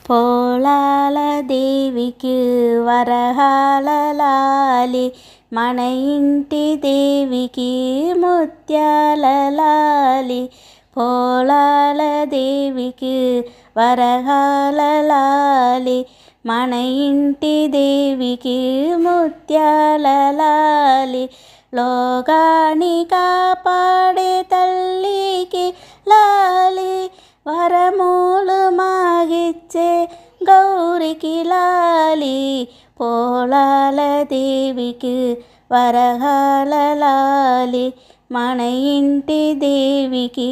పోలాల దేవికి వరహాల లాలి, మన ఇంటి దేవికి ముత్యాల లాలి. పోలాల దేవికి వరహాల లాలి, మన ఇంటి దేవికి ముత్యాల లాలి. లోకాన్ని కాపాడే తల్లికి లాలి, వరములు మాగిచ్చే గౌరికి లాలి. పోలాల దేవికి వరహాల లాలి, మన ఇంటి దేవికి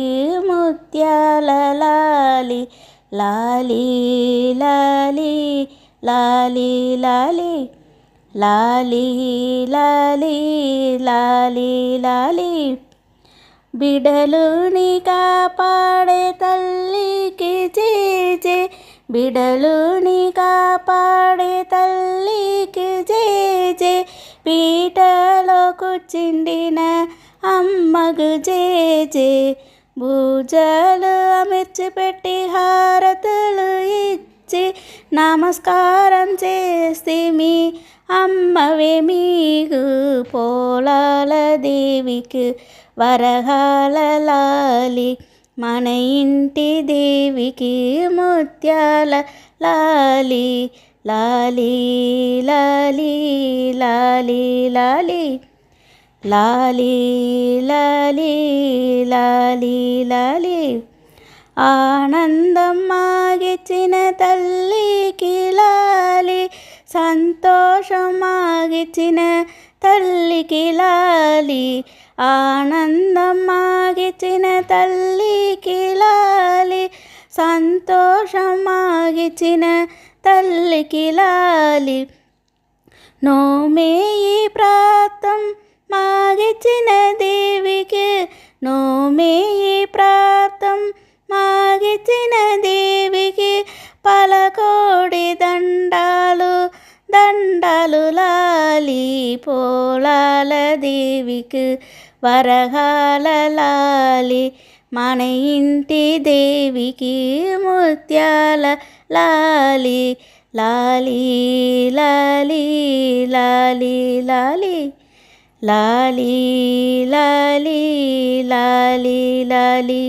ముత్యాల లాలి. లాలి లాలి లాలి లాలి లాలి లాలి లాలి లాలి. బిడలుని కాపాడే తల్లికి జేజే, బిడలుని కాపాడే తల్లికి జేజే. పీటలో కూర్చుండిన అమ్మకు జేజే, భుజాలు అమర్చిపెట్టి హారతులు ఇచ్చి నమస్కారం చేస్తేమి అమ్మవే మీకు. పోలాల దేవికి వరహాల లాలి, మన ఇంటి దేవికి ముత్యాల లాలి. లాలి లాలి లాలి లాలి లాలి లాలి లాలి లాలి. ఆనందం మాగిచ్చిన తల్లికి లాలి, సంతోషం మాగిచ్చిన తల్లికి లాలి. ఆనందం మాగిచ్చిన తల్లికి లాలి, సంతోషం మాగిచ్చిన తల్లికి లాలి. నోమేయి ప్రాప్తం మాగిచ్చిన దేవికి, నోమేయి ప్రాప్తం మాగిచ్చిన దేవికి. పలకోడి దండాలు దండాలు లాలి, పోలాల దేవికి వరహాల లాలి, మన ఇంటి దేవికి ముత్యాల లాలి. లాలి లాలి లాలి లాలి లాలి లాలి లాలి లాలి.